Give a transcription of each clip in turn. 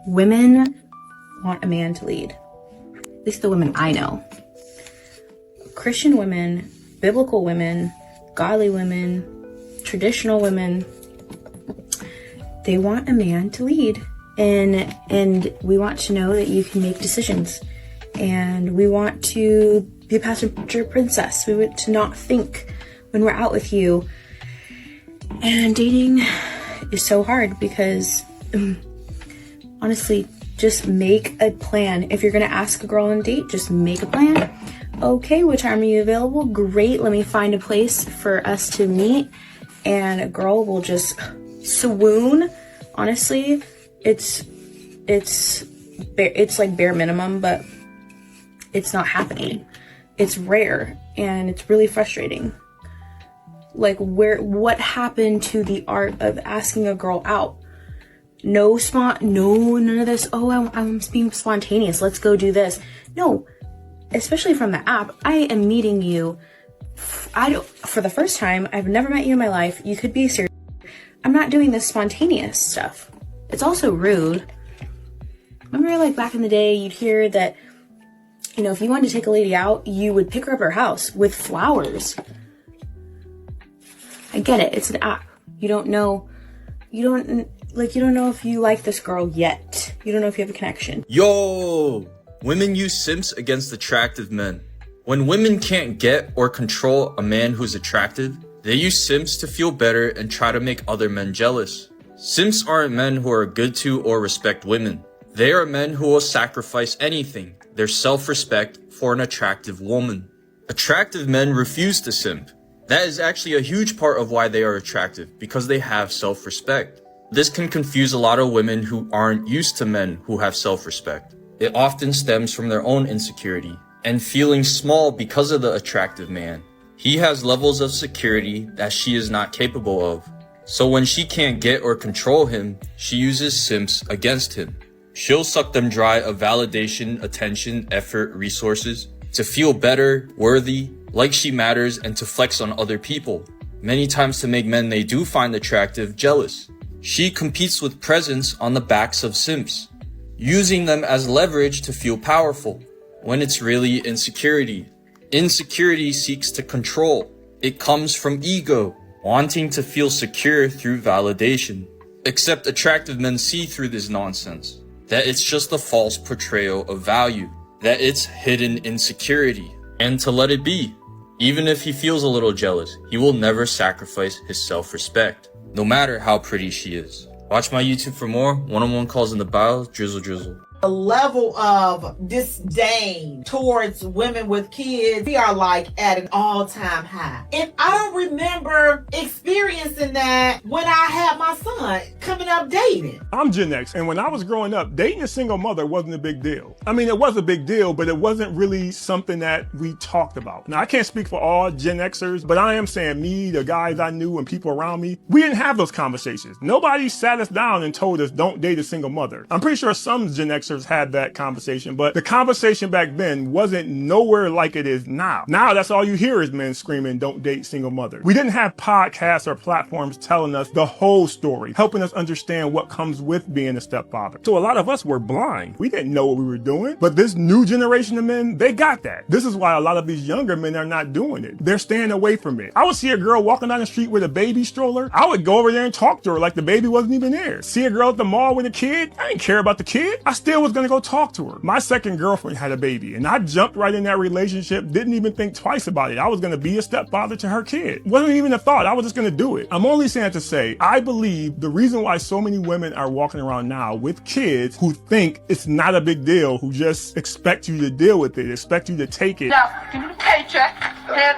Women want a man to lead. At least the women I know. Christian women, biblical women, godly women, traditional women, they want a man to lead. And we want to know that you can make decisions. And we want to be a passenger princess. We want to not think when we're out with you. And dating is so hard because, honestly, just make a plan. If you're going to ask a girl on a date, just make a plan. Okay, what time are you available? Great, let me find a place for us to meet. And a girl will just swoon. Honestly, it's like bare minimum, but it's not happening. It's rare and it's really frustrating. Like, what happened to the art of asking a girl out? None of this. Oh, I'm being spontaneous. Let's go do this. No, especially from the app. I am meeting you. For the first time. I've never met you in my life. You could be serious. I'm not doing this spontaneous stuff. It's also rude. Remember, like back in the day, you'd hear that, you know, if you wanted to take a lady out, you would pick her up at her house with flowers. I get it. It's an app. You don't know if you like this girl yet. You don't know if you have a connection. Yo! Women use simps against attractive men. When women can't get or control a man who's attractive, they use simps to feel better and try to make other men jealous. Simps aren't men who are good to or respect women. They are men who will sacrifice anything, their self-respect, for an attractive woman. Attractive men refuse to simp. That is actually a huge part of why they are attractive, because they have self-respect. This can confuse a lot of women who aren't used to men who have self-respect. It often stems from their own insecurity and feeling small because of the attractive man. He has levels of security that she is not capable of. So when she can't get or control him, she uses simps against him. She'll suck them dry of validation, attention, effort, resources to feel better, worthy, like she matters, and to flex on other people. Many times to make men they do find attractive jealous. She competes with presence on the backs of simps, using them as leverage to feel powerful, when it's really insecurity. Insecurity seeks to control. It comes from ego, wanting to feel secure through validation. Except attractive men see through this nonsense, that it's just a false portrayal of value, that it's hidden insecurity, and to let it be. Even if he feels a little jealous, he will never sacrifice his self-respect, no matter how pretty she is. Watch my YouTube for more. One-on-one calls in the bio. Drizzle, drizzle. A level of disdain towards women with kids, we are like at an all-time high. And I don't remember experiencing that when I had my son coming up dating. I'm Gen X, and when I was growing up, dating a single mother wasn't a big deal. I mean, it was a big deal, but it wasn't really something that we talked about. Now, I can't speak for all Gen Xers, but I am saying me, the guys I knew, and people around me, we didn't have those conversations. Nobody sat us down and told us, don't date a single mother. I'm pretty sure some Gen Xers had that conversation, but the conversation back then wasn't nowhere like it is now. Now that's all you hear is men screaming, don't date single mothers. We didn't have podcasts or platforms telling us the whole story, helping us understand what comes with being a stepfather. So a lot of us were blind. We didn't know what we were doing, but this new generation of men, they got that. This is why a lot of these younger men are not doing it. They're staying away from it. I would see a girl walking down the street with a baby stroller. I would go over there and talk to her like the baby wasn't even there. See a girl at the mall with a kid. I didn't care about the kid. I still was gonna go talk to her. My second girlfriend had a baby and I jumped right in that relationship, didn't even think twice about it. I was gonna be a stepfather to her kid. Wasn't even a thought. I was just gonna do it. I'm only saying it to say, I believe the reason why so many women are walking around now with kids who think it's not a big deal, who just expect you to deal with it, expect you to take it. Now, give me the paycheck and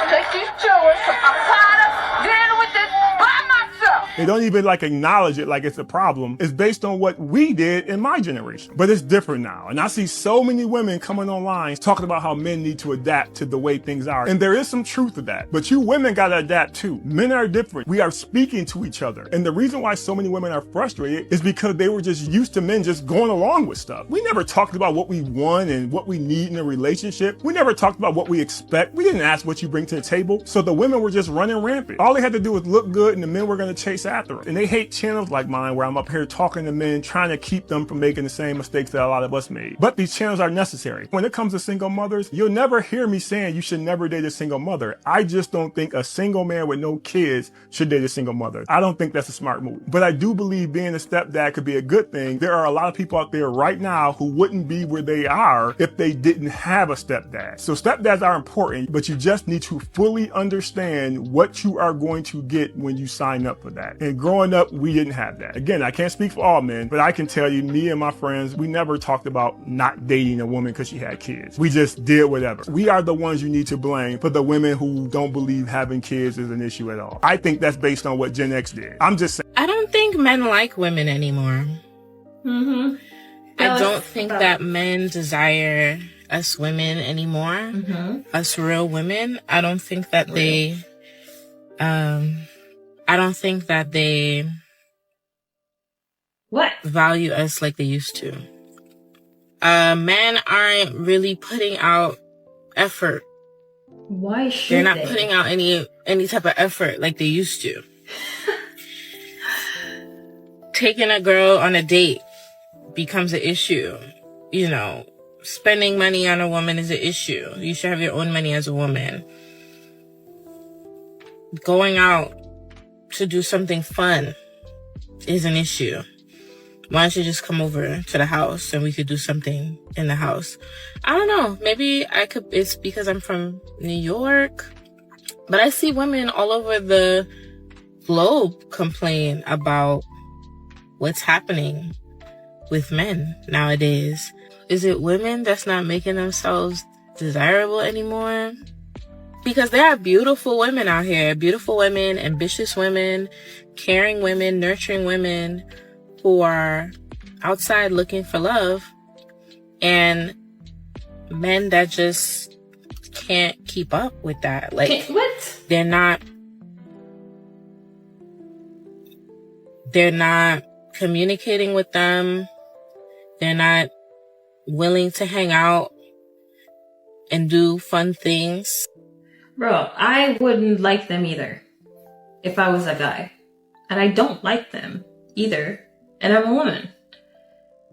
take these children. I'm tired of dealing with this by myself. They don't even acknowledge it like it's a problem. It's based on what we did in my generation. But it's different now. And I see so many women coming online talking about how men need to adapt to the way things are. And there is some truth to that. But you women gotta adapt too. Men are different. We are speaking to each other. And the reason why so many women are frustrated is because they were just used to men just going along with stuff. We never talked about what we want and what we need in a relationship. We never talked about what we expect. We didn't ask what you bring to the table. So the women were just running rampant. All they had to do was look good and the men were gonna chase chase after them. And they hate channels like mine where I'm up here talking to men, trying to keep them from making the same mistakes that a lot of us made. But these channels are necessary. When it comes to single mothers, you'll never hear me saying you should never date a single mother. I just don't think a single man with no kids should date a single mother. I don't think that's a smart move. But I do believe being a stepdad could be a good thing. There are a lot of people out there right now who wouldn't be where they are if they didn't have a stepdad. So stepdads are important, but you just need to fully understand what you are going to get when you sign up for that. And growing up, we didn't have that. Again, I can't speak for all men, but I can tell you, me and my friends, we never talked about not dating a woman because she had kids. We just did whatever. We are the ones you need to blame for the women who don't believe having kids is an issue at all. I think that's based on what Gen X did. I'm just saying. I don't think men like women anymore. Mm-hmm. I don't think that men desire us women anymore. Mm-hmm. Us real women. I don't think that they What? value us like they used to. Men aren't really putting out effort. Why should They're not putting out any type of effort like they used to. Taking a girl on a date becomes an issue. You know, spending money on a woman is an issue. You should have your own money as a woman. Going out to do something fun is an issue. Why don't you just come over to the house and we could do something in the house? I don't know. Maybe it's because I'm from New York. But I see women all over the globe complain about what's happening with men nowadays. Is it women that's not making themselves desirable anymore? Because there are beautiful women out here. Beautiful women, ambitious women, caring women, nurturing women who are outside looking for love, and men that just can't keep up with that. Like, What? they're not communicating with them. They're not willing to hang out and do fun things. Bro, I wouldn't like them either if I was a guy. And I don't like them either. And I'm a woman.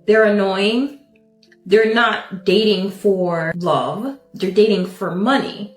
They're annoying. They're not dating for love. They're dating for money.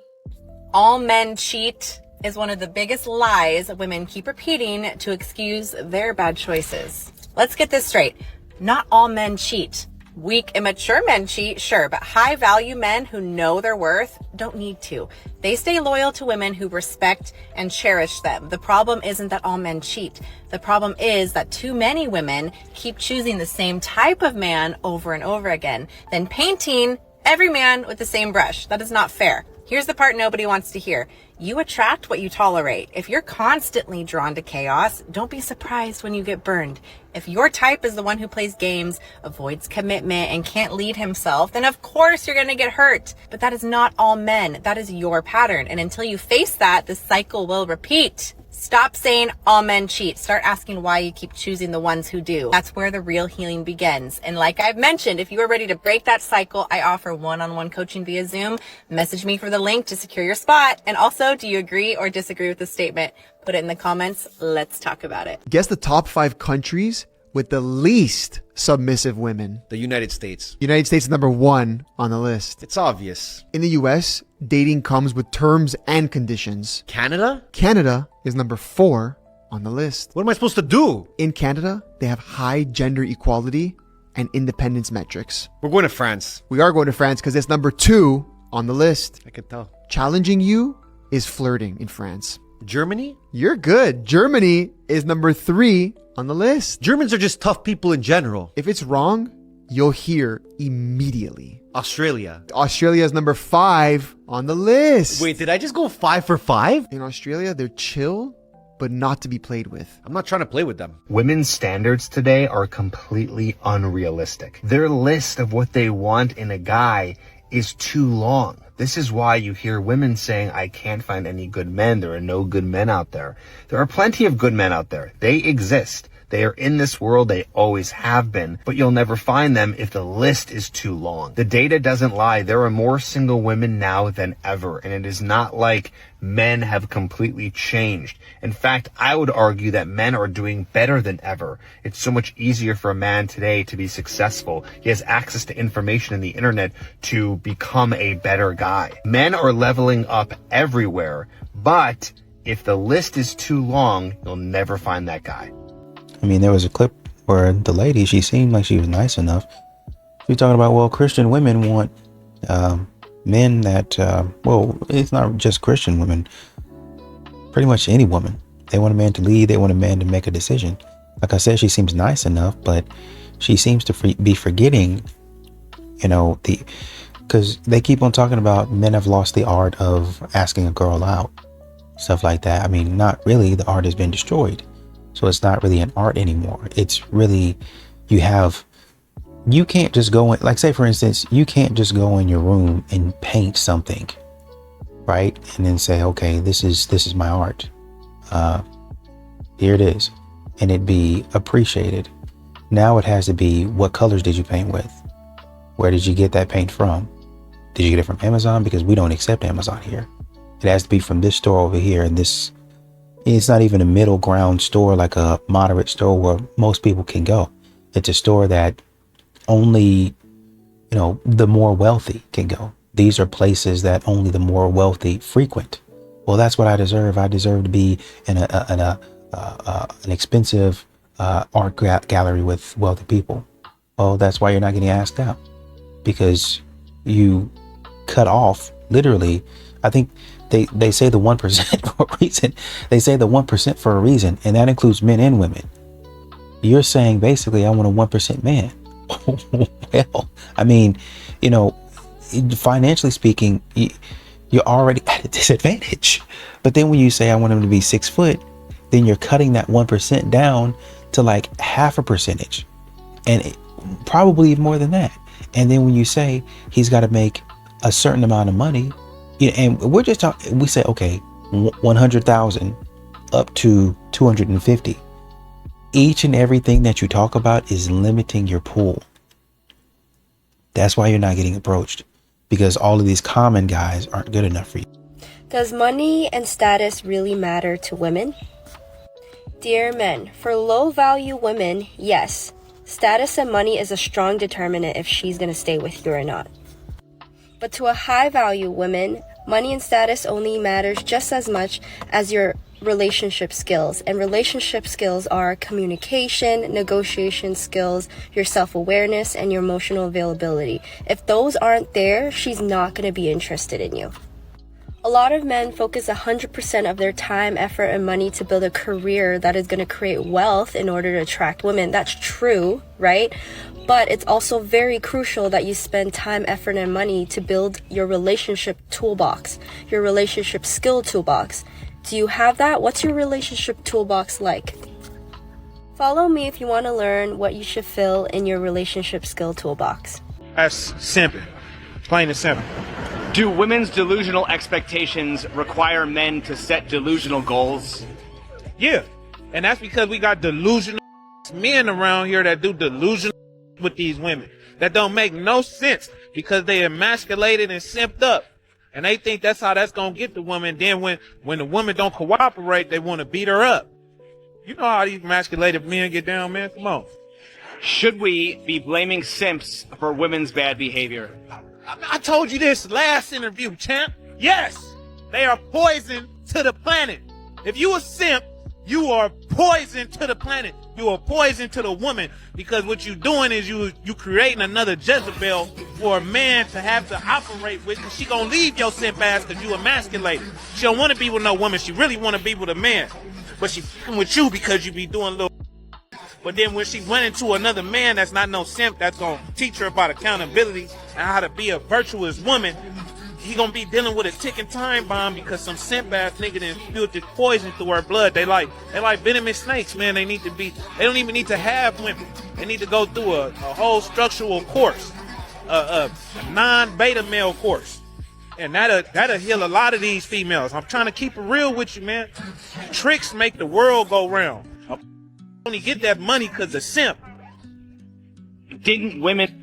All men cheat is one of the biggest lies women keep repeating to excuse their bad choices. Let's get this straight. Not all men cheat. Weak, immature men cheat, sure, but high-value men who know their worth don't need to. They stay loyal to women who respect and cherish them. The problem isn't that all men cheat. The problem is that too many women keep choosing the same type of man over and over again, then painting every man with the same brush. That is not fair. Here's the part nobody wants to hear. You attract what you tolerate. If you're constantly drawn to chaos, don't be surprised when you get burned. If your type is the one who plays games, avoids commitment, and can't lead himself, then of course you're gonna get hurt. But that is not all men. That is your pattern. And until you face that, the cycle will repeat. Stop saying all men cheat. Start asking why you keep choosing the ones who do. That's where the real healing begins. And like I've mentioned, if you are ready to break that cycle, I offer one-on-one coaching via Zoom. Message me for the link to secure your spot. And also, do you agree or disagree with this statement? Put it in the comments. Let's talk about it. Guess the top 5 countries with the least submissive women. The United States. United States is number 1 on the list. It's obvious. In the US, dating comes with terms and conditions. Canada? Canada is number 4 on the list. What am I supposed to do? In Canada, they have high gender equality and independence metrics. We're going to France. We are going to France because it's number 2 on the list. I can tell. Challenging you is flirting in France. Germany? You're good. Germany is number 3 on the list. Germans are just tough people in general. If it's wrong, you'll hear immediately. Australia. Australia is number 5 on the list. Wait, did I just go 5 for 5? In Australia, they're chill, but not to be played with. I'm not trying to play with them. Women's standards today are completely unrealistic. Their list of what they want in a guy is too long. This is why you hear women saying, I can't find any good men. There are no good men out there. There are plenty of good men out there. They exist. They are in this world, they always have been, but you'll never find them if the list is too long. The data doesn't lie. There are more single women now than ever, and it is not like men have completely changed. In fact, I would argue that men are doing better than ever. It's so much easier for a man today to be successful. He has access to information in the internet to become a better guy. Men are leveling up everywhere, but if the list is too long, you'll never find that guy. I mean, there was a clip where the lady, she seemed like she was nice enough. She's talking about, well, Christian women want men that, well, it's not just Christian women. Pretty much any woman. They want a man to lead. They want a man to make a decision. Like I said, she seems nice enough, but she seems to be forgetting, you know, because they keep on talking about men have lost the art of asking a girl out. Stuff like that. I mean, not really. The art has been destroyed. So it's not really an art anymore. It's really, you can't just go in, like say for instance, you can't just go in your room and paint something, right? And then say, okay, this is my art. Here it is. And it be appreciated. Now it has to be, what colors did you paint with? Where did you get that paint from? Did you get it from Amazon? Because we don't accept Amazon here. It has to be from this store over here, and this, it's not even a middle ground store, like a moderate store where most people can go. It's a store that only, you know, the more wealthy can go. These are places that only the more wealthy frequent. Well, that's what I deserve. I deserve to be in an expensive art gallery with wealthy people. Well, that's why you're not getting asked out, because you cut off, literally. I think they say the 1% for a reason. They say the 1% for a reason, and that includes men and women. You're saying basically, I want a 1% man. Well, I mean, you know, financially speaking, you're already at a disadvantage. But then when you say I want him to be 6 foot, then you're cutting that 1% down to like 0.5%, and probably more than that. And then when you say he's got to make a certain amount of money, and we're just talking, we say, okay, 100,000 up to 250. Each and everything that you talk about is limiting your pool. That's why you're not getting approached, because all of these common guys aren't good enough for you. Does money and status really matter to women? Dear men, for low value women, yes, status and money is a strong determinant if she's going to stay with you or not. But to a high value woman, money and status only matters just as much as your relationship skills. And relationship skills are communication, negotiation skills, your self-awareness, and your emotional availability. If those aren't there, she's not going to be interested in you. A lot of men focus 100% of their time, effort, and money to build a career that is going to create wealth in order to attract women. That's true, right? But it's also very crucial that you spend time, effort, and money to build your relationship toolbox, your relationship skill toolbox. Do you have that? What's your relationship toolbox like? Follow me if you want to learn what you should fill in your relationship skill toolbox. That's simping. Plain and simple. Do women's delusional expectations require men to set delusional goals? Yeah, and that's because we got delusional men around here that do delusional with these women. That don't make no sense because they emasculated and simped up. And they think that's how that's going to get the woman. Then when the woman don't cooperate, they want to beat her up. You know how these emasculated men get down, man? Come on. Should we be blaming simps for women's bad behavior? I told you this last interview, champ. Yes, they are poison to the planet. If you a simp, you are poison to the planet. You are poison to the woman, because what you doing is you creating another Jezebel for a man to have to operate with, because she gonna leave your simp ass because you emasculated. She don't want to be with no woman. She really want to be with a man, but she with you because you be doing little. But then when she went into another man that's not no simp, that's gonna teach her about accountability and how to be a virtuous woman, he gonna be dealing with a ticking time bomb because some simp ass nigga done spilled this poison through her blood. They like venomous snakes, man. They don't even need to have women. They need to go through a whole structural course, a non-beta male course. And that'll heal a lot of these females. I'm trying to keep it real with you, man. Tricks make the world go round. only get that money because of simp. Didn't women...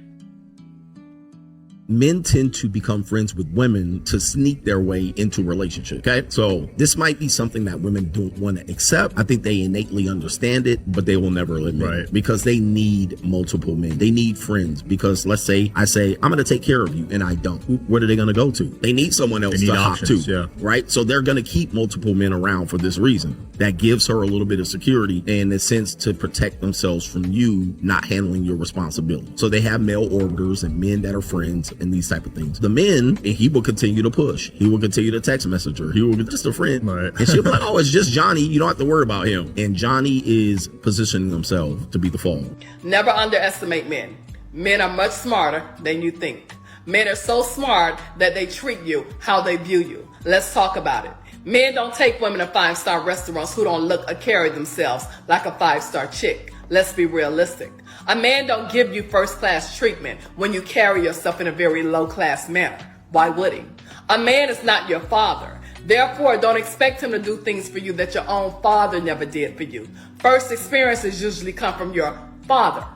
Men tend to become friends with women to sneak their way into relationships. Okay, so this might be something that women don't want to accept. I think they innately understand it, but they will never admit it because they need multiple men. They need friends because let's say I say I'm going to take care of you and I don't. What are they going to go to? They need someone else to hop to, right? So they're going to keep multiple men around for this reason. That gives her a little bit of security and in a sense to protect themselves from you not handling your responsibility. So they have male orbiters and men that are friends and these type of things. The men, and he will continue to push. He will continue to text message her. He will be just a friend. And she'll be like, oh, it's just Johnny. You don't have to worry about him. And Johnny is positioning himself to be the fall. Never underestimate men. Men are much smarter than you think. Men are so smart that they treat you how they view you. Let's talk about it. Men don't take women to 5-star restaurants who don't look or carry themselves like a 5-star chick. Let's be realistic. A man don't give you first-class treatment when you carry yourself in a very low-class manner. Why would he? A man is not your father. Therefore, don't expect him to do things for you that your own father never did for you. First experiences usually come from your father.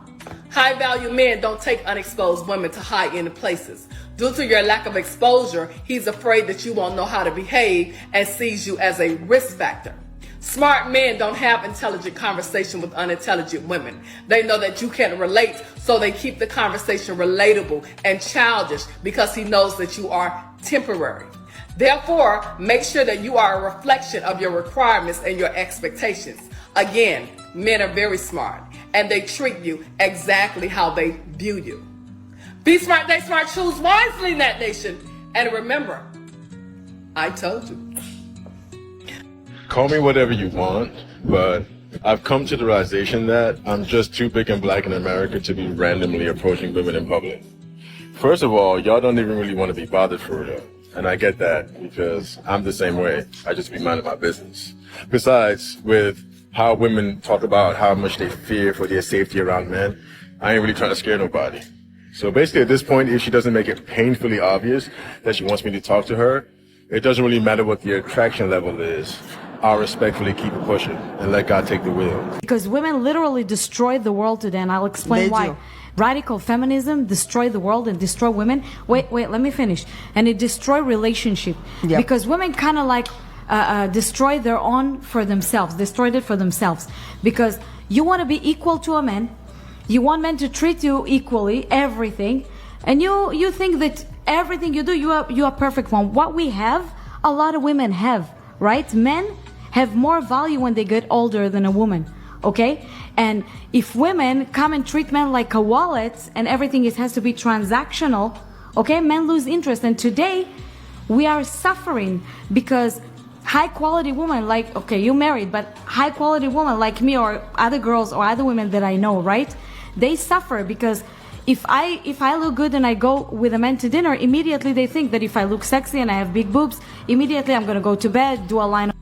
High-value men don't take unexposed women to high-end places. Due to your lack of exposure, he's afraid that you won't know how to behave and sees you as a risk factor. Smart men don't have intelligent conversation with unintelligent women. They know that you can't relate, so they keep the conversation relatable and childish because he knows that you are temporary. Therefore, make sure that you are a reflection of your requirements and your expectations. Again, men are very smart and they treat you exactly how they view you. Be smart, they smart, choose wisely in that nation. And remember, I told you. Call me whatever you want, but I've come to the realization that I'm just too big and black in America to be randomly approaching women in public. First of all, y'all don't even really want to be bothered for real. And I get that because I'm the same way. I just be minding my business. Besides, with how women talk about how much they fear for their safety around men, I ain't really trying to scare nobody. So basically at this point, if she doesn't make it painfully obvious that she wants me to talk to her, it doesn't really matter what the attraction level is. I'll respectfully keep it pushing and let God take the wheel. Because women literally destroy the world today, and I'll explain why. Radical feminism destroy the world and destroy women. Wait, let me finish. And it destroy relationship. Because women kind of like destroy their own for themselves, destroyed it for themselves. Because you want to be equal to a man. You want men to treat you equally, everything. And you think that everything you do, you are perfect one. What we have, a lot of women have, right? Men have more value when they get older than a woman, okay? And if women come and treat men like a wallet and everything has to be transactional, okay, men lose interest. And today we are suffering because high quality women like, okay, you married, but high quality women like me or other girls or other women that I know, right? They suffer because if I look good and I go with a man to dinner, immediately they think that if I look sexy and I have big boobs, immediately I'm gonna go to bed, do a line of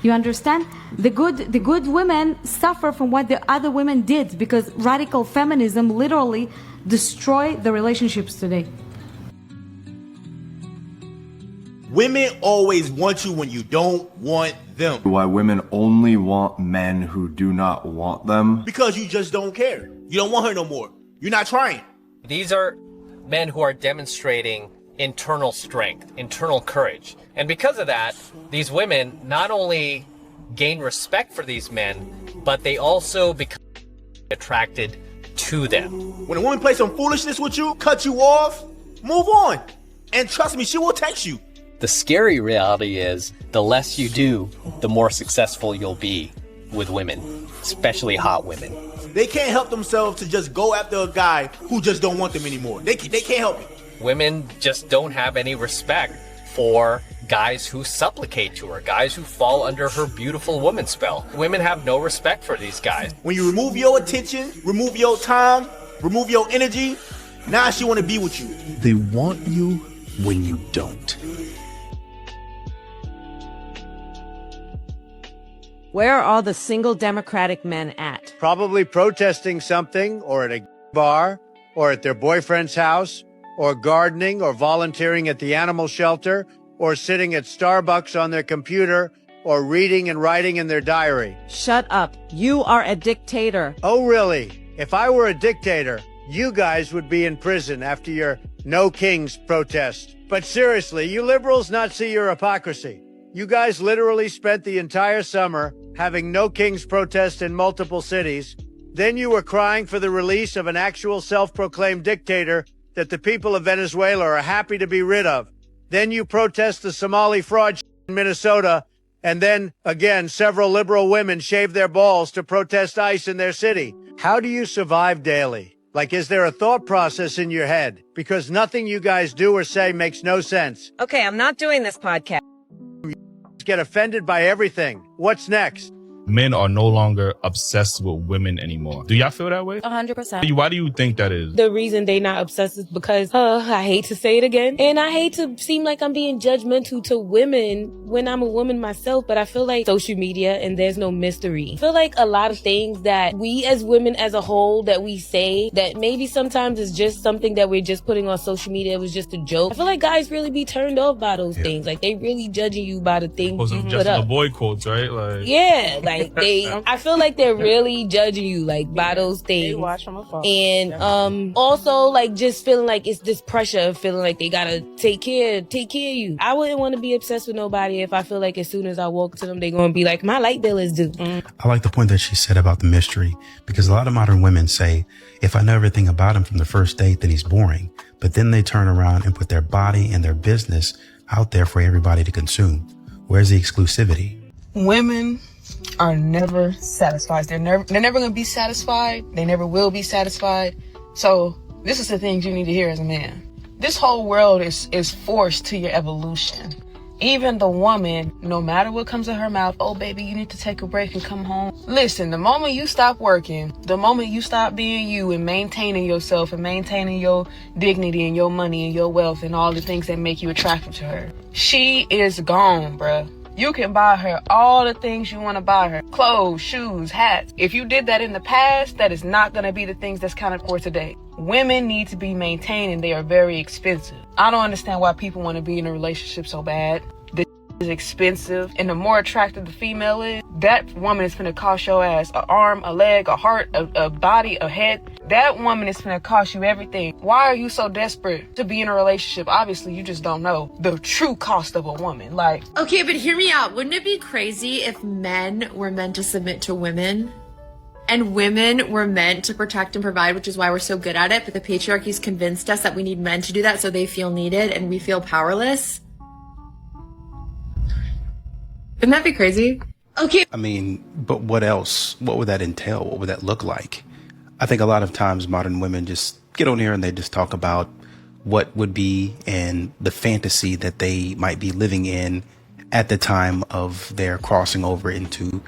you understand? The good women suffer from what the other women did because radical feminism literally destroy the relationships today. Women always want you when you don't want them. Why women only want men who do not want them? Because you just don't care. You don't want her no more. You're not trying. These are men who are demonstrating internal strength, internal courage. And because of that, these women not only gain respect for these men, but they also become attracted to them. When a woman plays some foolishness with you, cut you off, move on. And trust me, she will text you. The scary reality is the less you do, the more successful you'll be with women, especially hot women. They can't help themselves to just go after a guy who just don't want them anymore. They can't help it. Women just don't have any respect for guys who supplicate to her, guys who fall under her beautiful woman spell. Women have no respect for these guys. When you remove your attention, remove your time, remove your energy, now she want to be with you. They want you when you don't. Where are all the single Democratic men at? Probably protesting something, or at a bar, or at their boyfriend's house, or gardening, or volunteering at the animal shelter, or sitting at Starbucks on their computer, or reading and writing in their diary. Shut up. You are a dictator. Oh, really? If I were a dictator, you guys would be in prison after your No Kings protest. But seriously, you liberals not see your hypocrisy. You guys literally spent the entire summer having No Kings protest in multiple cities. Then you were crying for the release of an actual self-proclaimed dictator that the people of Venezuela are happy to be rid of. Then you protest the Somali fraud in Minnesota. And then, again, several liberal women shave their balls to protest ICE in their city. How do you survive daily? Like, is there a thought process in your head? Because nothing you guys do or say makes no sense. Okay, I'm not doing this podcast. Get offended by everything. What's next? Men are no longer obsessed with women anymore. Do y'all feel that way? 100%. Why do you think that is? The reason they not obsessed is because, I hate to say it again, and I hate to seem like I'm being judgmental to women when I'm a woman myself, but I feel like social media and there's no mystery. I feel like a lot of things that we as women as a whole that we say that maybe sometimes is just something that we're just putting on social media. It was just a joke. I feel like guys really be turned off by those things. Like they really judging you by the things you put up. The boy quotes, right? Like yeah, like I feel like they're really judging you like by those things. They watch from afar. And also like just feeling like it's this pressure of feeling like they gotta take care of you. I wouldn't want to be obsessed with nobody if I feel like as soon as I walk to them they're gonna be like, my light bill is due. I like the point that she said about the mystery, because a lot of modern women say, if I know everything about him from the first date, then he's boring. But then they turn around and put their body and their business out there for everybody to consume. Where's the exclusivity? Women are never satisfied. They're never going to be satisfied. They never will be satisfied. So this is the things you need to hear as a man. This whole world is forced to your evolution. Even the woman, no matter what comes out of her mouth, oh baby, you need to take a break and come home. Listen, the moment you stop working, the moment you stop being you and maintaining yourself and maintaining your dignity and your money and your wealth and all the things that make you attractive to her, she is gone, bruh. You can buy her all the things you want to buy her. Clothes, shoes, hats. If you did that in the past, that is not going to be the things that's counted for today. Women need to be maintained and they are very expensive. I don't understand why people want to be in a relationship so bad. This is expensive. And the more attractive the female is, that woman is going to cost your ass an arm, a leg, a heart, a body, a head. That woman is going to cost you everything. Why are you so desperate to be in a relationship? Obviously, you just don't know the true cost of a woman. Like, okay, but hear me out. Wouldn't it be crazy if men were meant to submit to women and women were meant to protect and provide, which is why we're so good at it, but the patriarchy's convinced us that we need men to do that so they feel needed and we feel powerless? Wouldn't that be crazy? Okay. I mean, but what else? What would that entail? What would that look like? I think a lot of times modern women just get on here and they just talk about what would be and the fantasy that they might be living in at the time of their crossing over into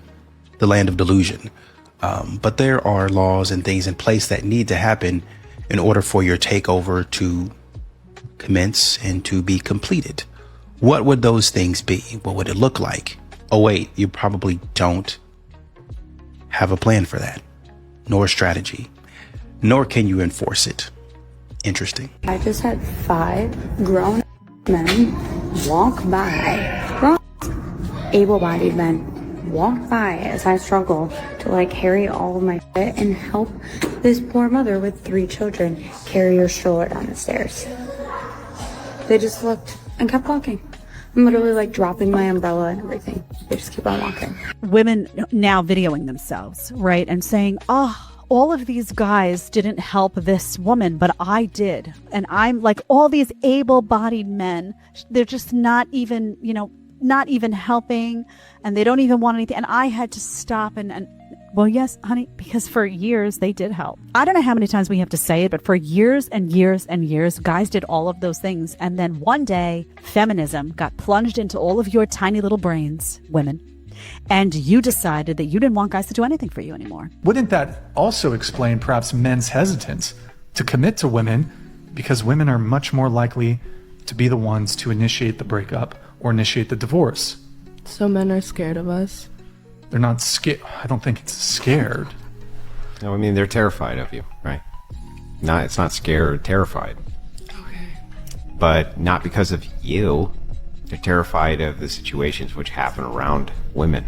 the land of delusion. But there are laws and things in place that need to happen in order for your takeover to commence and to be completed. What would those things be? What would it look like? Oh, wait, you probably don't have a plan for that, nor a strategy, nor can you enforce it. Interesting. I just had 5 grown men walk by, grown, able-bodied men walk by as I struggle to like carry all of my shit and help this poor mother with 3 children carry her stroller down the stairs. They just looked and kept walking. I'm literally like dropping my umbrella and everything. They just keep on walking. Women now videoing themselves, right? And saying, oh, all of these guys didn't help this woman, but I did. And I'm like, all these able-bodied men, they're just not even, not even helping, and they don't even want anything. And I had to stop and well, yes, honey, because for years they did help. I don't know how many times we have to say it, but for years and years and years, guys did all of those things. And then one day, feminism got plunged into all of your tiny little brains, women, and you decided that you didn't want guys to do anything for you anymore. Wouldn't that also explain perhaps men's hesitance to commit to women, because women are much more likely to be the ones to initiate the breakup or initiate the divorce? so men are scared of us. They're not scared. I don't think it's scared. No, I mean, they're terrified of you, right? It's not scared or terrified. Okay. But not because of you. They're terrified of the situations which happen around women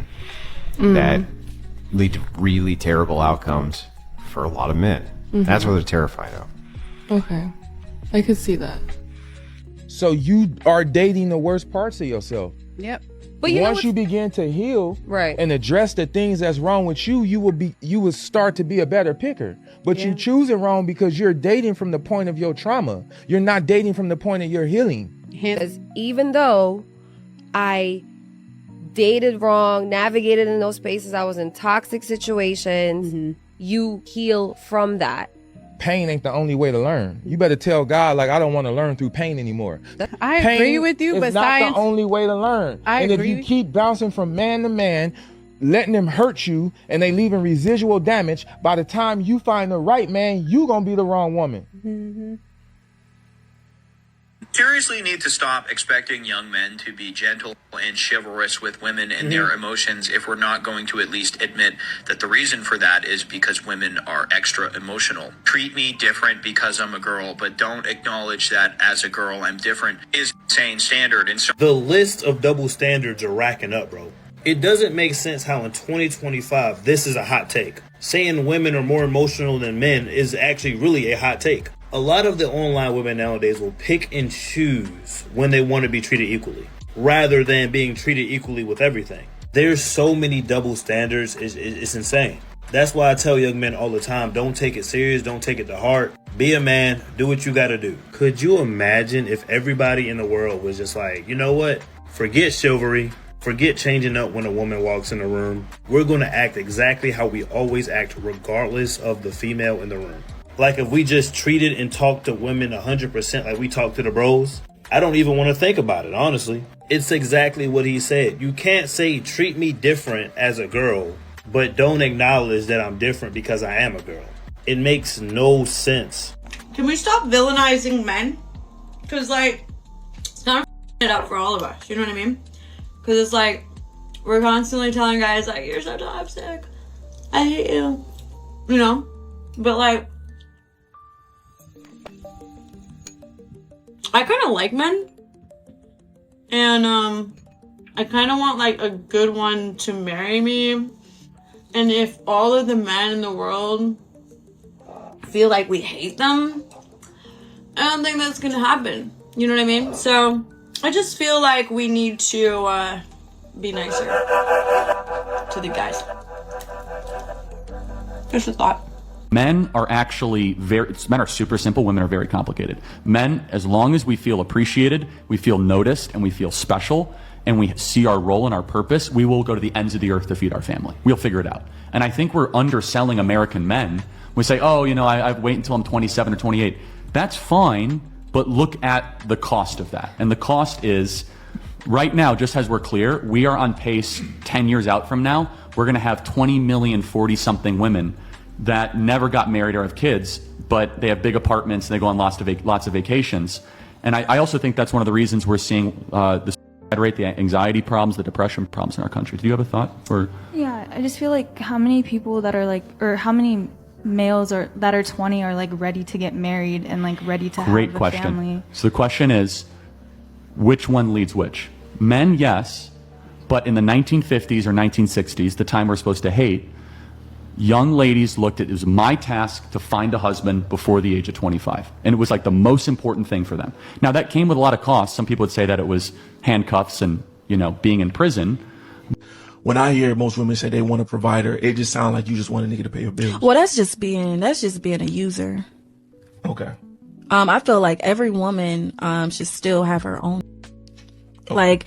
that lead to really terrible outcomes for a lot of men. That's what they're terrified of. Okay. I could see that. So you are dating the worst parts of yourself. Yep. But once you begin to heal and address the things that's wrong with you, you will start to be a better picker. But you choose it wrong because you're dating from the point of your trauma. You're not dating from the point of your healing. Because even though I dated wrong, navigated in those spaces, I was in toxic situations, you heal from that. Pain ain't the only way to learn. You better tell God, like, I don't want to learn through pain anymore. I agree with you, but science not the only way to learn. And if you keep bouncing from man to man, letting them hurt you, and they leaving residual damage, by the time you find the right man, you gonna be the wrong woman. Seriously need to stop expecting young men to be gentle and chivalrous with women and their emotions if we're not going to at least admit that the reason for that is because women are extra emotional. Treat me different because I'm a girl, but don't acknowledge that as a girl I'm different is insane standard. And so the list of double standards are racking up, bro. It doesn't make sense how in 2025 this is a hot take. Saying women are more emotional than men is actually really a hot take. A lot of the online women nowadays will pick and choose when they want to be treated equally, rather than being treated equally with everything. There's so many double standards, it's insane. That's why I tell young men all the time, don't take it serious, don't take it to heart. Be a man, do what you gotta do. Could you imagine if everybody in the world was just like, you know what? Forget chivalry, forget changing up when a woman walks in the room. We're gonna act exactly how we always act, regardless of the female in the room. Like if we just treated and talked to women 100% like we talk to the bros, I don't even want to think about it, honestly. It's exactly what he said. You can't say treat me different as a girl, but don't acknowledge that I'm different because I am a girl. It makes no sense. Can we stop villainizing men? Because, like, it's kind of it up for all of us, you know what I mean? Because it's like, we're constantly telling guys, like, you're so toxic. I hate you. You know? But, like, I kind of like men, and I kind of want like a good one to marry me, and if all of the men in the world feel like we hate them, I don't think that's gonna happen, you know what I mean? So I just feel like we need to be nicer to the guys. Just a thought. Men are actually men are super simple, women are very complicated. Men, as long as we feel appreciated, we feel noticed, and we feel special, and we see our role and our purpose, we will go to the ends of the earth to feed our family. We'll figure it out. And I think we're underselling American men. We say, oh, you know, I wait until I'm 27 or 28. That's fine, but look at the cost of that. And the cost is, right now, just as we're clear, we are on pace 10 years out from now, we're gonna have 20 million 40-something women that never got married or have kids, but they have big apartments and they go on lots of vacations. And I also think that's one of the reasons we're seeing the suicide rate, the anxiety problems, the depression problems in our country. Do you have a thought? Yeah, I just feel like how many people that are like, or how many males that are 20 are like ready to get married and like ready to have a family? So the question is, which one leads which? Men, yes, but in the 1950s or 1960s, the time we're supposed to hate, young ladies looked at it was my task to find a husband before the age of 25. And it was like the most important thing for them. Now that came with a lot of costs. Some people would say that it was handcuffs and, you know, being in prison. When I hear most women say they want a provider, it just sounds like you just want a nigga to pay your bills. Well, that's just being a user. Okay. I feel like every woman should still have her own. Okay. Like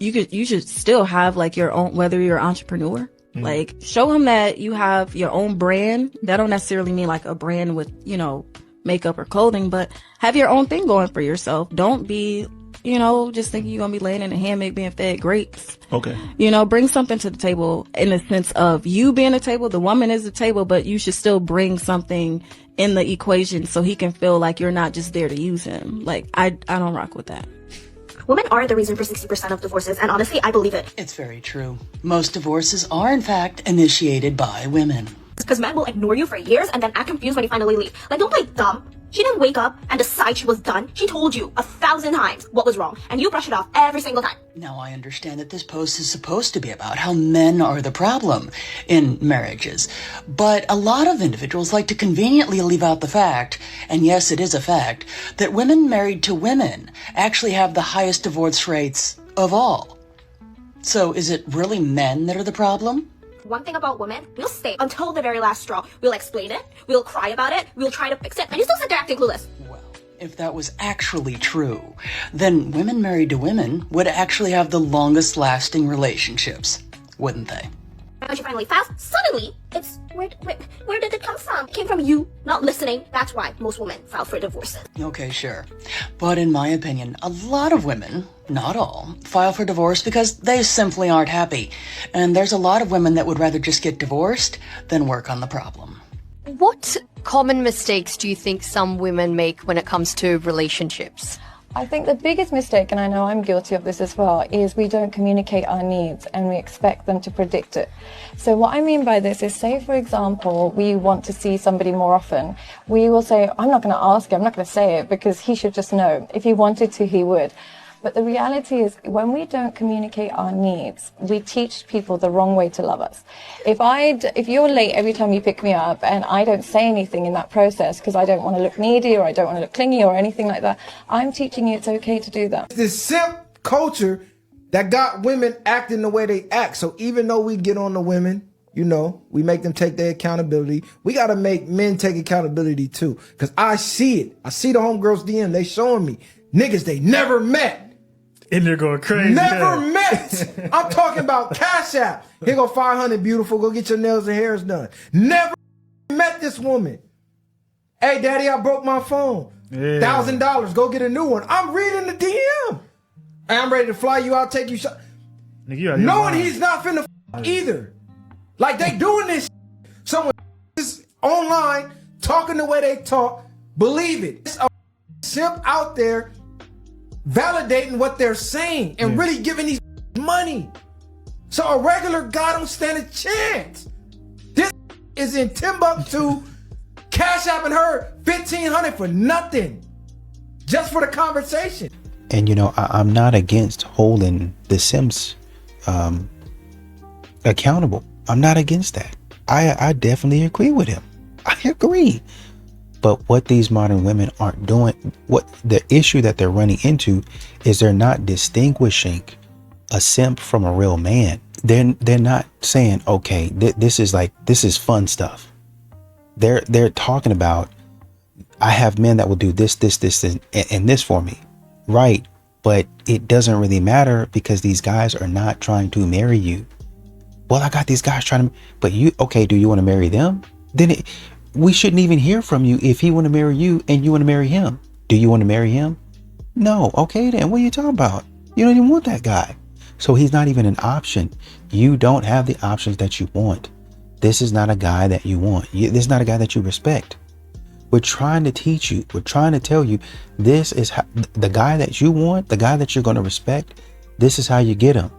you should still have like your own, whether you're an entrepreneur. Like, show them that you have your own brand. That don't necessarily mean like a brand with, you know, makeup or clothing, but have your own thing going for yourself. Don't be, you know, just thinking you're going to be laying in a hammock being fed grapes. Okay. You know, bring something to the table in the sense of you being the table, the woman is the table, but you should still bring something in the equation so he can feel like you're not just there to use him. Like, I don't rock with that. Women are the reason for 60% of divorces, and honestly, I believe it. It's very true. Most divorces are, in fact, initiated by women. Because men will ignore you for years and then act confused when you finally leave. Like, don't play dumb. She didn't wake up and decide she was done. She told you 1,000 times what was wrong, and you brush it off every single time. Now I understand that this post is supposed to be about how men are the problem in marriages, but a lot of individuals like to conveniently leave out the fact, and yes, it is a fact, that women married to women actually have the highest divorce rates of all. So is it really men that are the problem? One thing about women, we'll stay until the very last straw. We'll explain it, we'll cry about it, we'll try to fix it, and you still sit there acting clueless. If that was actually true, then women married to women would actually have the longest lasting relationships, wouldn't they? When she finally fast, suddenly, it's, where did it come from? It came from you not listening. That's why most women file for divorces. Okay, sure. But in my opinion, a lot of women, not all, file for divorce because they simply aren't happy. And there's a lot of women that would rather just get divorced than work on the problem. What common mistakes do you think some women make when it comes to relationships? I think the biggest mistake, and I know I'm guilty of this as well, is we don't communicate our needs and we expect them to predict it. So what I mean by this is, say for example, we want to see somebody more often. We will say, I'm not going to ask him, I'm not going to say it because he should just know. If he wanted to, he would. But the reality is, when we don't communicate our needs, we teach people the wrong way to love us. If you're late every time you pick me up and I don't say anything in that process because I don't want to look needy or I don't want to look clingy or anything like that, I'm teaching you it's okay to do that. This simp culture that got women acting the way they act. So even though we get on the women, you know, we make them take their accountability, we got to make men take accountability too. Because I see it. I see the homegirls DM. They showing me niggas they never met. And they're going crazy. Never met. I'm talking about Cash App. Here go 500, beautiful. Go get your nails and hairs done. Never met this woman. Hey, daddy, I broke my phone. Yeah. $1,000. Go get a new one. I'm reading the DM. I'm ready to fly you out, take you shot. Knowing he's not finna either. Like they doing this. Someone is online talking the way they talk. Believe it. It's a simp out there validating what they're saying and really giving these money. So a regular guy don't stand a chance. This is in Timbuktu, Cash Apping her $1,500 for nothing. Just for the conversation. And you know, I'm not against holding the Simps accountable. I'm not against that. I definitely agree with him. I agree. But what these modern women aren't doing, what the issue that they're running into is they're not distinguishing a simp from a real man. They're not saying, okay, this is fun stuff. They're talking about, I have men that will do this, and this for me. Right. But it doesn't really matter because these guys are not trying to marry you. Well, I got these guys trying to, but you, okay, do you want to marry them? Then we shouldn't even hear from you if he want to marry you and you want to marry him. Do you want to marry him? No. Okay, then what are you talking about? You don't even want that guy. So he's not even an option. You don't have the options that you want. This is not a guy that you want. This is not a guy that you respect. We're trying to teach you. We're trying to tell you this is how, the guy that you want, the guy that you're going to respect. This is how you get him.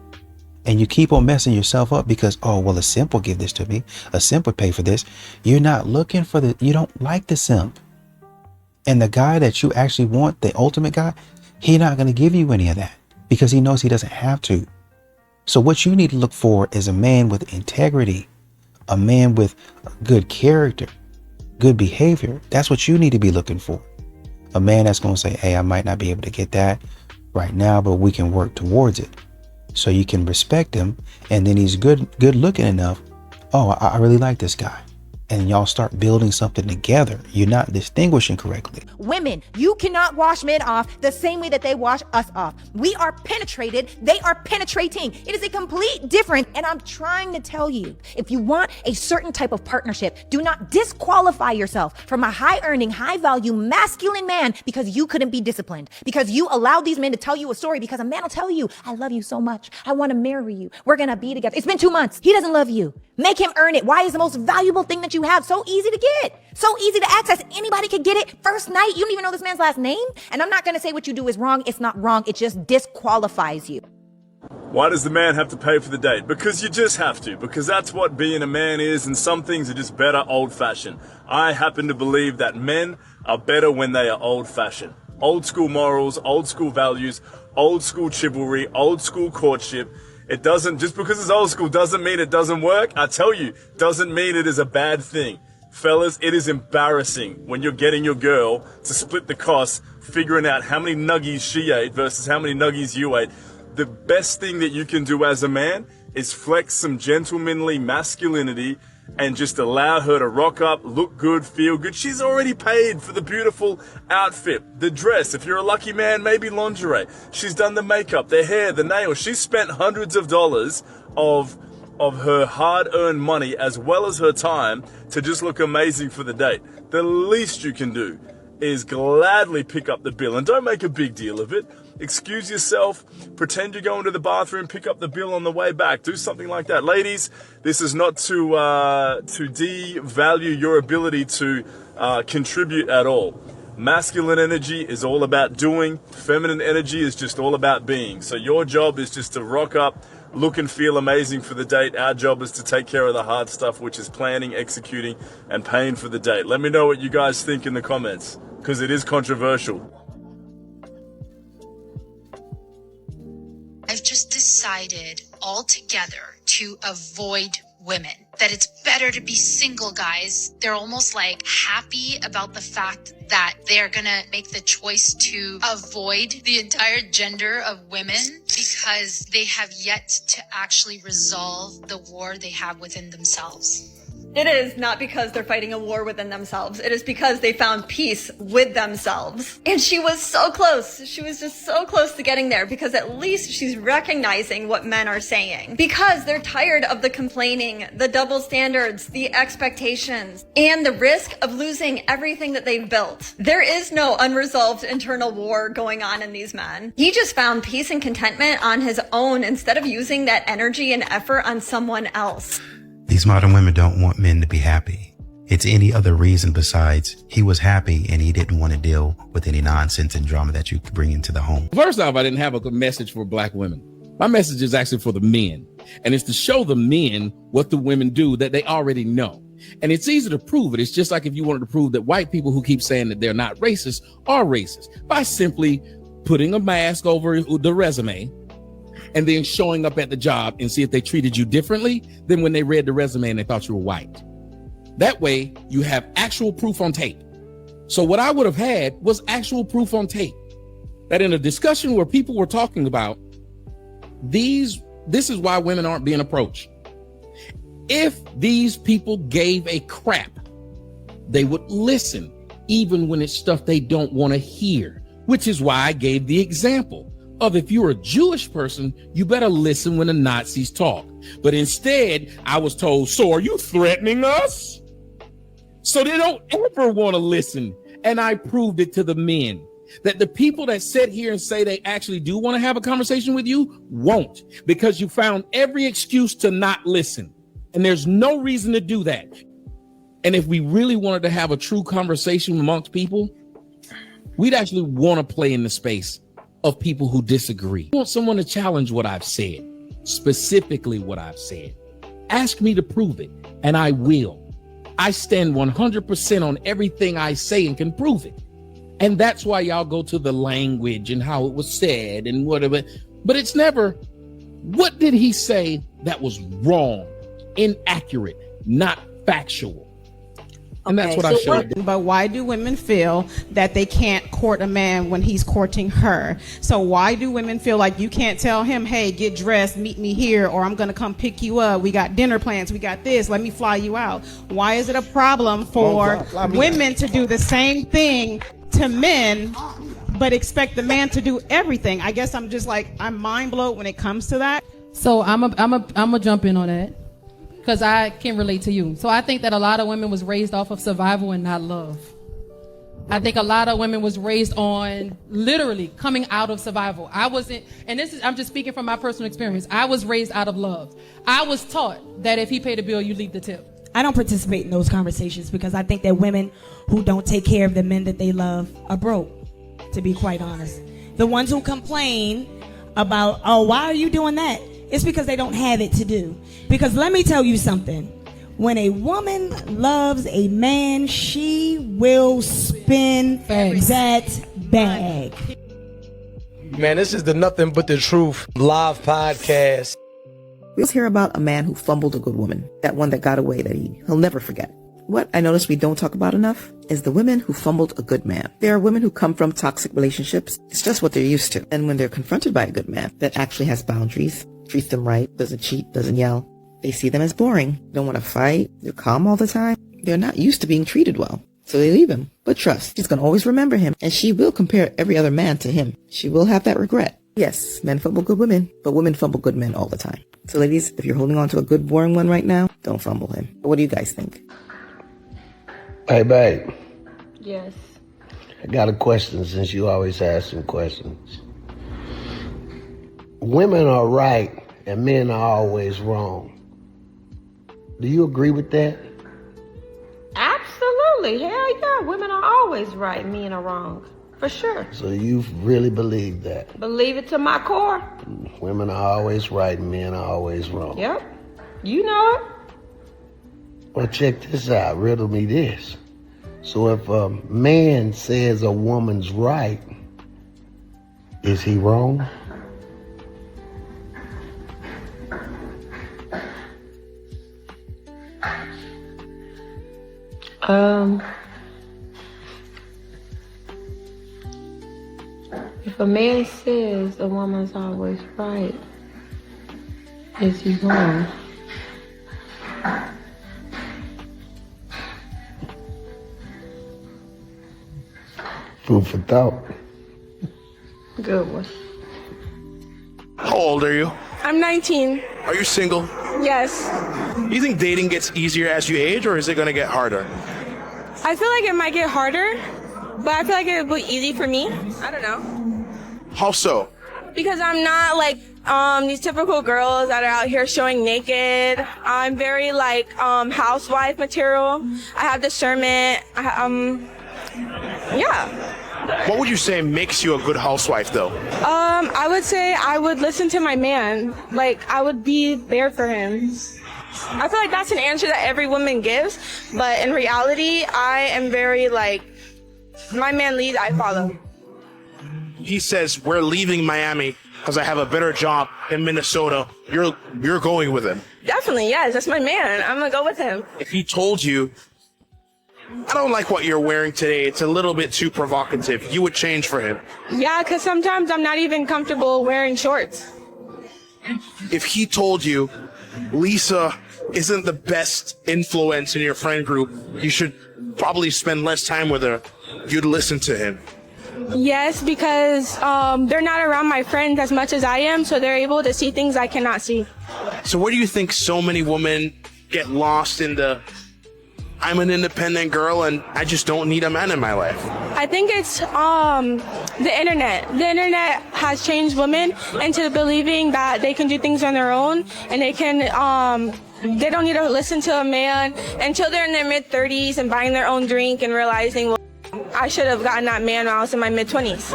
And you keep on messing yourself up because, oh, well, a simp will give this to me. A simp would pay for this. You're not looking for you don't like the simp. And the guy that you actually want, the ultimate guy, he's not going to give you any of that because he knows he doesn't have to. So what you need to look for is a man with integrity, a man with good character, good behavior. That's what you need to be looking for. A man that's going to say, hey, I might not be able to get that right now, but we can work towards it. So you can respect him, and then he's good looking enough. Oh, I really like this guy. And y'all start building something together. You're not distinguishing correctly. Women, you cannot wash men off the same way that they wash us off. We are penetrated. They are penetrating. It is a complete difference. And I'm trying to tell you, if you want a certain type of partnership, do not disqualify yourself from a high-earning, high-value, masculine man because you couldn't be disciplined, because you allowed these men to tell you a story, because a man will tell you, I love you so much. I want to marry you. We're going to be together. It's been 2 months. He doesn't love you. Make him earn it. Why is the most valuable thing that you have so easy to get? So easy to access. Anybody could get it. First night, you don't even know this man's last name. And I'm not going to say what you do is wrong. It's not wrong. It just disqualifies you. Why does the man have to pay for the date? Because you just have to, because that's what being a man is, and some things are just better old-fashioned. I happen to believe that men are better when they are old-fashioned. Old school morals, old school values, old school chivalry, old school courtship. It doesn't, just because it's old school doesn't mean it doesn't work. I tell you, doesn't mean it is a bad thing. Fellas, it is embarrassing when you're getting your girl to split the cost, figuring out how many nuggies she ate versus how many nuggies you ate. The best thing that you can do as a man is flex some gentlemanly masculinity and just allow her to rock up, look good, feel good. She's already paid for the beautiful outfit, the dress. If you're a lucky man, maybe lingerie. She's done the makeup, the hair, the nails. She's spent hundreds of dollars of her hard-earned money as well as her time to just look amazing for the date. The least you can do is gladly pick up the bill, and don't make a big deal of it. Excuse yourself, pretend you're going to the bathroom, pick up the bill on the way back. Do something like that. Ladies, this is not to devalue your ability to contribute at all. Masculine energy is all about doing. Feminine energy is just all about being. So your job is just to rock up, look and feel amazing for the date. Our job is to take care of the hard stuff, which is planning, executing, and paying for the date. Let me know what you guys think in the comments, because it is controversial. I've just decided altogether to avoid women. That it's better to be single, guys. They're almost like happy about the fact that they're gonna make the choice to avoid the entire gender of women because they have yet to actually resolve the war they have within themselves. It is not because they're fighting a war within themselves. It is because they found peace with themselves. And she was so close. She was just so close to getting there because at least she's recognizing what men are saying. Because they're tired of the complaining, the double standards, the expectations, and the risk of losing everything that they've built. There is no unresolved internal war going on in these men. He just found peace and contentment on his own instead of using that energy and effort on someone else. These modern women don't want men to be happy. It's any other reason besides he was happy and he didn't want to deal with any nonsense and drama that you could bring into the home. First off, I didn't have a message for black women. My message is actually for the men. And it's to show the men what the women do that they already know. And it's easy to prove it. It's just like if you wanted to prove that white people who keep saying that they're not racist are racist by simply putting a mask over the resume and then showing up at the job and see if they treated you differently than when they read the resume and they thought you were white. That way you have actual proof on tape. So what I would have had was actual proof on tape that in a discussion where people were talking about this is why women aren't being approached. If these people gave a crap, they would listen even when it's stuff they don't want to hear, which is why I gave the example of if you're a Jewish person, you better listen when the Nazis talk. But instead, I was told, so are you threatening us? So they don't ever want to listen. And I proved it to the men that the people that sit here and say they actually do want to have a conversation with you won't, because you found every excuse to not listen. And there's no reason to do that. And if we really wanted to have a true conversation amongst people, we'd actually want to play in the space of people who disagree. I want someone to challenge what I've said, specifically what I've said. Ask me to prove it, and I will. I stand 100% on everything I say and can prove it. And that's why y'all go to the language and how it was said and whatever. But it's never, what did he say that was wrong, inaccurate, not factual? And that's what I showed. But why do women feel that they can't court a man when he's courting her? So why do women feel like you can't tell him, hey, get dressed, meet me here, or I'm going to come pick you up. We got dinner plans. We got this. Let me fly you out. Why is it a problem for women to do the same thing to men, but expect the man to do everything? I guess I'm just like, I'm mind blown when it comes to that. So I'm a jump in on that, because I can relate to you. So I think that a lot of women was raised off of survival and not love. I think a lot of women was raised on literally coming out of survival. I wasn't, and I'm just speaking from my personal experience. I was raised out of love. I was taught that if he paid a bill, you leave the tip. I don't participate in those conversations because I think that women who don't take care of the men that they love are broke, to be quite honest. The ones who complain about, oh, why are you doing that? It's because they don't have it to do. Because let me tell you something. When a woman loves a man, she will spin that bag. Man, this is the Nothing But the Truth live podcast. Let's hear about a man who fumbled a good woman. That one that got away that he'll never forget. What I notice we don't talk about enough is the women who fumbled a good man. There are women who come from toxic relationships. It's just what they're used to. And when they're confronted by a good man that actually has boundaries, treats them right, doesn't cheat, doesn't yell, they see them as boring. Don't want to fight. They're calm all the time. They're not used to being treated well. So they leave him. But trust, she's going to always remember him. And she will compare every other man to him. She will have that regret. Yes, men fumble good women, but women fumble good men all the time. So ladies, if you're holding on to a good boring one right now, don't fumble him. But what do you guys think? Hey, babe. Yes. I got a question since you always ask some questions. Women are right and men are always wrong. Do you agree with that? Absolutely. Hell yeah. Women are always right, men are wrong. For sure. So you really believe that? Believe it to my core. Women are always right and men are always wrong. Yep. You know it. Well, check this out. Riddle me this. So if a man says a woman's right, is he wrong? If a man says a woman's always right, is he wrong? Food for thought. Good one. How old are you? I'm 19. Are you single? Yes. You think dating gets easier as you age, or is it going to get harder? I feel like it might get harder, but I feel like it would be easy for me. I don't know. How so? Because I'm not like these typical girls that are out here showing naked. I'm very like housewife material. I have discernment. Yeah. What would you say makes you a good housewife, though? I would say I would listen to my man. Like, I would be there for him. I feel like that's an answer that every woman gives, but in reality, I am very like, my man leads, I follow. He says, we're leaving Miami because I have a better job in Minnesota. You're going with him. Definitely, yes, that's my man. I'm gonna go with him. If he told you, I don't like what you're wearing today, it's a little bit too provocative, you would change for him. Yeah, because sometimes I'm not even comfortable wearing shorts. If he told you, Lisa isn't the best influence in your friend group, you should probably spend less time with her, you'd listen to him. Yes, because they're not around my friends as much as I am, so they're able to see things I cannot see. So where do you think so many women get lost in the, I'm an independent girl and I just don't need a man in my life? I think it's the internet. The internet has changed women into believing that they can do things on their own and they can they don't need to listen to a man until they're in their mid-30s and buying their own drink and realizing, well, I should have gotten that man when I was in my mid-20s.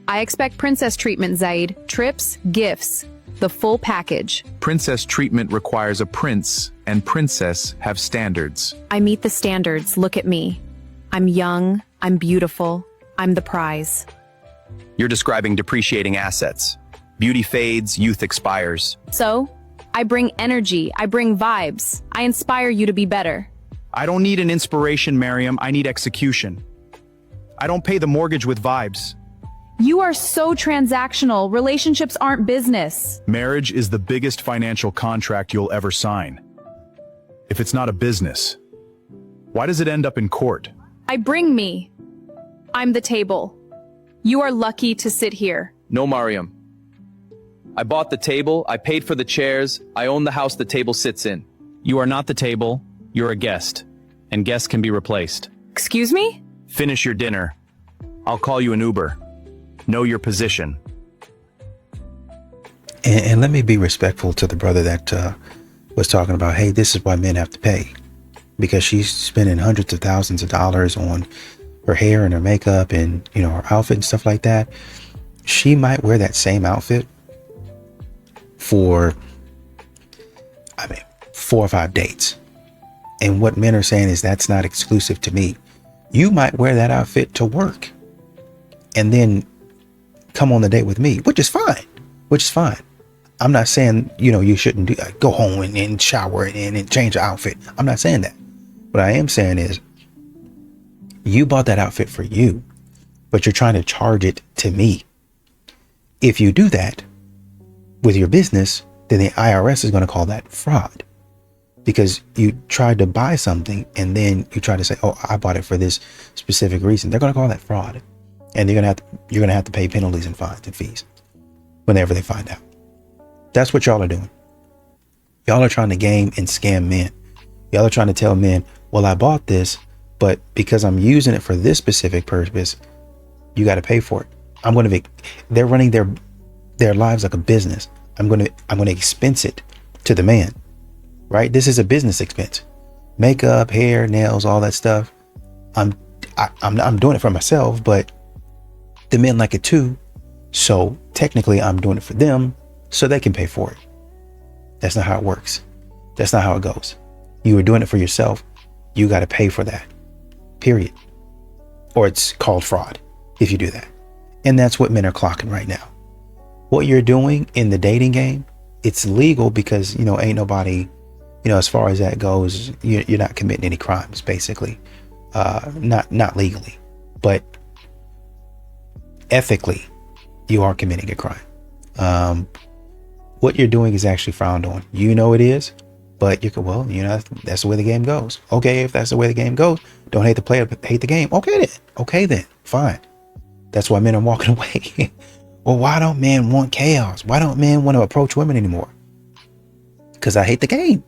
I expect princess treatment, Zaid. Trips, gifts, the full package. Princess treatment requires a prince, and princess have standards. I meet the standards. Look at me. I'm young, I'm beautiful, I'm the prize. You're describing depreciating assets. Beauty fades, youth expires. So, I bring energy, I bring vibes. I inspire you to be better. I don't need an inspiration, Miriam. I need execution. I don't pay the mortgage with vibes. You are so transactional. Relationships aren't business. Marriage is the biggest financial contract you'll ever sign. If it's not a business, why does it end up in court? I bring me. I'm the table. You are lucky to sit here. No, Mariam. I bought the table, I paid for the chairs, I own the house the table sits in. You are not the table, you're a guest. And guests can be replaced. Excuse me? Finish your dinner. I'll call you an Uber. Know your position. And let me be respectful to the brother that was talking about, hey, this is why men have to pay. Because she's spending hundreds of thousands of dollars on her hair and her makeup and, you know, her outfit and stuff like that. She might wear that same outfit for, 4 or 5 dates. And what men are saying is that's not exclusive to me. You might wear that outfit to work and then come on the date with me, which is fine. I'm not saying, you shouldn't do go home and shower and change the outfit. I'm not saying that. What I am saying is you bought that outfit for you, but you're trying to charge it to me. If you do that with your business, then the IRS is going to call that fraud, because you tried to buy something and then you try to say, oh, I bought it for this specific reason. They're going to call that fraud, and you're going to have to pay penalties and fines and fees whenever they find out. That's what y'all are doing. Y'all are trying to game and scam men. Y'all are trying to tell men, well, I bought this, but because I'm using it for this specific purpose, you got to pay for it. They're running their lives like a business. I'm going to expense it to the man, right? This is a business expense. Makeup, hair, nails, all that stuff. I'm doing it for myself, but the men like it too. So technically I'm doing it for them so they can pay for it. That's not how it works. That's not how it goes. You were doing it for yourself. You got to pay for that, period. Or it's called fraud if you do that. And that's what men are clocking right now. What you're doing in the dating game, it's legal because, ain't nobody, as far as that goes, you're not committing any crimes, basically. Not legally, but ethically, you are committing a crime. What you're doing is actually frowned on. It is, but that's the way the game goes. Okay, if that's the way the game goes, don't hate the player, hate the game. Okay then, fine. That's why men are walking away. Well, why don't men want chaos? Why don't men want to approach women anymore? Because I hate the game.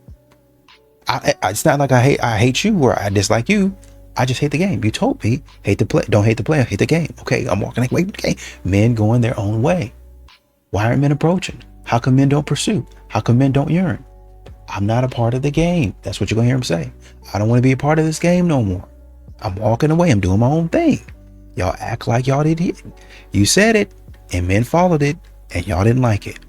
It's not like I hate you or I dislike you. I just hate the game. You told me don't hate the player, hate the game. Okay, I'm walking away from the game. Men going their own way. Why aren't men approaching? How come men don't pursue? How come men don't yearn? I'm not a part of the game. That's what you're gonna hear him say. I don't want to be a part of this game no more. I'm walking away. I'm doing my own thing. Y'all act like y'all didn't hear it. You said it and men followed it and y'all didn't like it.